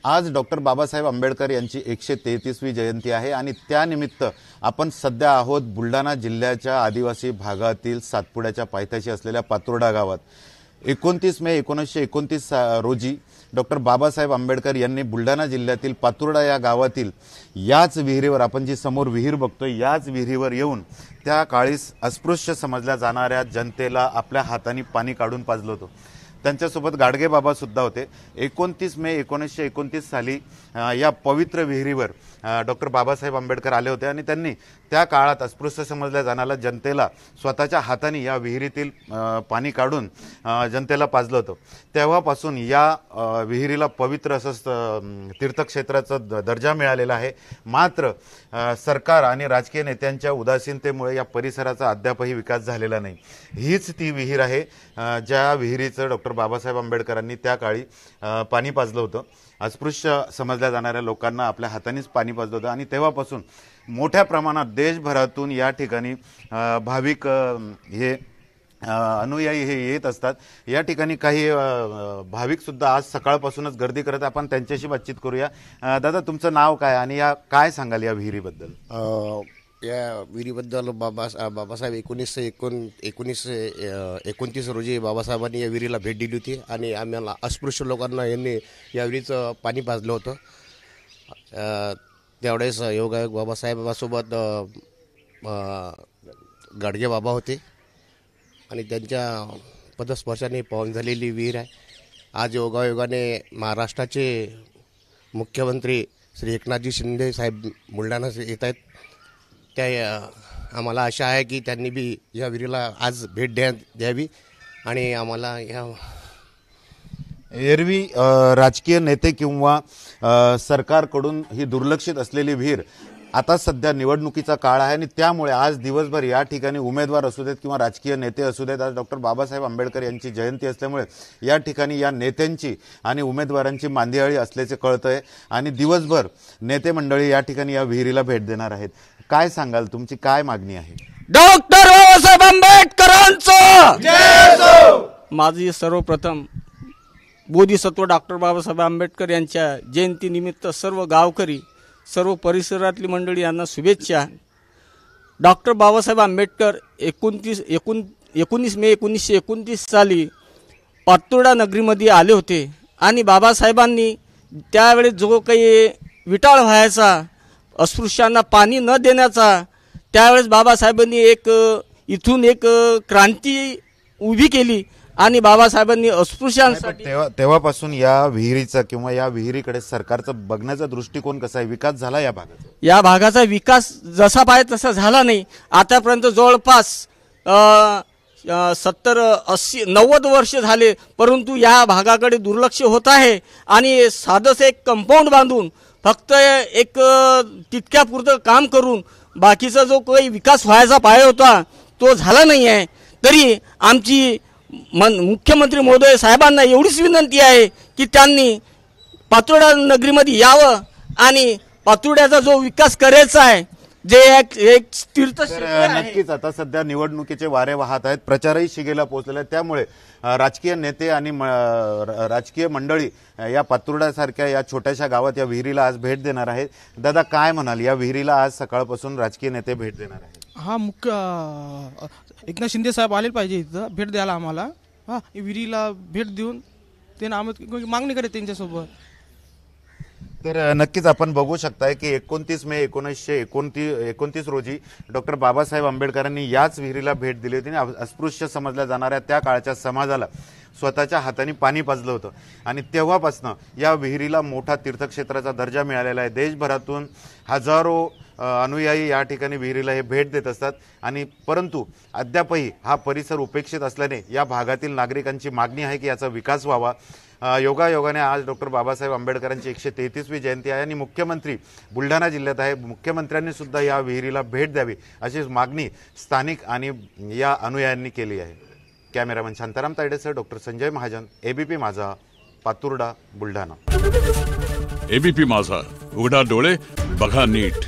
आज डॉक्टर बाबासाहेब आंबेडकर यांची 133वी जयंती आहे आणि त्यानिमित्त आपण सध्या आहोत बुलढाणा जिल्ह्याच्या आदिवासी भागातील सातपुड्याच्या पायथ्याशी असलेल्या पातुर्डा गावात। 29 मे 1929 रोजी डॉक्टर बाबासाहेब आंबेडकर यांनी बुलढाणा जिल्ह्यातील पातुर्डा या गावातील याच विहिरीवर, आपण जी समोर विहीर बघतोय, याच विहिरीवर येऊन त्या काळी अस्पृश्य समजल्या जाणाऱ्या जनतेला आपल्या हाताने पाणी काढून पाजलं होतं। त्यांच्यासोबत गाडगे बाबा सुद्धा होते। 29 मे 1929 साली या पवित्र विहिरीवर डॉक्टर बाबासाहेब आंबेडकर आले होते आणि त्यांनी त्या काळात अस्पृश्य समजल्या जाणाऱ्या जनतेला स्वतःच्या हाताने या विहिरीतील पाणी काढून जनतेला पाजलं होतं। तेव्हापासून या विहिरीला पवित्र असं तीर्थक्षेत्राचा दर्जा मिळालेला आहे। मात्र सरकार आणि राजकीय नेत्यांच्या उदासीनतेमुळे या परिसराचा अद्यापही विकास झालेला नाही। हीच ती विहीर आहे ज्या विहिरीचं डॉक्टर बाबासाहेब आंबेडकरांनी त्या काळी पाणी पाजलं होतं। अस्पृश्य समजल्या जाणाऱ्या लोकांना आपल्या हातानेच पाणी पाजलं होतं आणि तेव्हापासून मोठ्या प्रमाणात देशभरातून या ठिकाणी भाविक हे अनुयायी हे येत असतात। या ठिकाणी काही भाविक सुद्धा आज सकाळपासूनच गर्दी करत। आपण त्यांच्याशी बातचीत करूया। दादा, तुमचं नाव काय आणि या काय सांगाल या विहिरीबद्दल? या विहिरीबद्दल बाबासाहेब 1929 रोजी बाबासाहेबांनी या विहिरीला भेट दिली होती आणि आम्हाला अस्पृश्य लोकांना यांनी या विहिरीचं पाणी पाजलं होतं। त्यावेळेस योगायोग बाबासाहेबांसोबत गाडगे बाबा होते आणि त्यांच्या पदस्पर्शाने पावन झालेली विहीर आहे। आज योगायोगाने महाराष्ट्राचे मुख्यमंत्री श्री एकनाथजी शिंदे साहेब बुलढाणा येत आहेत। त्या आम्हाला आशा आहे की त्यांनी बी या विहिरीला आज भेट द्यावी आणि आम्हाला या एरवी राजकीय नेते किंवा सरकारकडून ही दुर्लक्षित असलेली विहीर आता सध्या निवडणुकीचा काळ आहे आणि त्यामुळे आज दिवसभर या ठिकाणी उमेदवार असू देत किंवा राजकीय नेते असू देत, आज डॉक्टर बाबासाहेब आंबेडकर यांची जयंती असल्यामुळे या ठिकाणी या नेत्यांची आणि उमेदवारांची मांदियाळी असल्याचे कळतंय आणि दिवसभर नेते मंडळी या ठिकाणी या विहिरीला भेट देणार आहेत। काय सांगाल, तुमची काय मागणी आहे? डॉक्टर बाबासाहेब आंबेडकरांचं जय हो। माझी सर्वप्रथम बोधिसत्व डॉक्टर बाबासाहेब आंबेडकर यांच्या जयंतीनिमित्त सर्व गावकरी, सर्व परिसरातली मंडळी यांना शुभेच्छा। डॉक्टर बाबासाहेब आंबेडकर 19 मे 1929 साली पातुर्डा नगरीमध्ये आले होते आणि बाबासाहेबांनी त्यावेळेस जो काही विटाळ व्हायचा, अस्पृश्यांना पाणी न देण्याचा, त्यावेळेस बाबासाहेबांनी इथून एक क्रांती उभी केली आणि बाबासाहेबांनी अस्पृश्यांसाठी तेव्हापासून या विहिरीचा किंवा या विहिरीकडे सरकारचं बघण्याचा दृष्टिकोन कसा आहे? विकास झाला या भागाचा? या भागाचा विकास जसा पाहिजे तसा झाला नाही। आतापर्यंत जवळपास 70, 80, 90 वर्ष झाले, परंतु या भागाकडे दुर्लक्ष होत आहे आणि साधंच एक कंपाऊंड बांधून फक्त एक तितक्यापुरतं काम करून बाकीचा जो काही विकास व्हायचा पाहिजे होता तो झाला नाही आहे। तरी आमची मुख्यमंत्री महोदय साहेबांना एवढीच विनंती आहे की त्यांनी पातुर्डा नगरीमध्ये यावं आणि पातुर्ड्याचा जो विकास करायचा आहे, जे एक तीर्थक्षेत्र नक्कीच आता सध्या निवडणुकीचे वारे वाहत आहेत, प्रचारही शिगेला पोहोचलेला आहे, त्यामुळे राजकीय नेते आणि राजकीय मंडळी या पातुर्ड्यासारख्या या छोट्याशा गावात या विहिरीला आज भेट देणार आहेत। दादा, काय म्हणाल, या विहिरीला आज सकाळपासून राजकीय नेते भेट देणार आहेत? हा, मुख्य एकनाथ शिंदे साहेब आले पाहिजे इथं भेट द्यायला आम्हाला। हा, विहिरीला भेट देऊन ते मागणी करे त्यांच्यासोबत। तर नक्कीच आपण बघू शकताय की 29 मे 1929 रोजी डॉक्टर बाबासाहेब आंबेडकरांनी याच विहिरीला भेट दिली होती आणि अस्पृश्य समजल्या जाणाऱ्या त्या काळच्या समाजाला स्वतःच्या हाताने पाणी पाजलं होतं आणि तेव्हापासून या विहिरीला मोठा तीर्थक्षेत्राचा दर्जा मिळालेला आहे। देशभरातून हजारो अनुयायी या ठिकाणी विहिरीला हे भेट देत असतात आणि परंतु अद्यापही हा परिसर उपेक्षित असल्याने या भागातील नागरिकांची मागणी आहे की याचा विकास व्हावा। योगायोगाने आज डॉक्टर बाबासाहेब आंबेडकरांची 133वी जयंती आहे आणि मुख्यमंत्री बुलढाणा जिल्ह्यात आहे। मुख्यमंत्र्यांनी सुद्धा या विहिरीला भेट द्यावी अशी मागणी स्थानिक आणि या अनुयायांनी केली आहे। कॅमेरामन शांताराम तायडेसह doctor Sanjay Mahajan, ABP Majha, Paturda, Buldhana. ABP माझा, उघडा डोळे बघा नीट।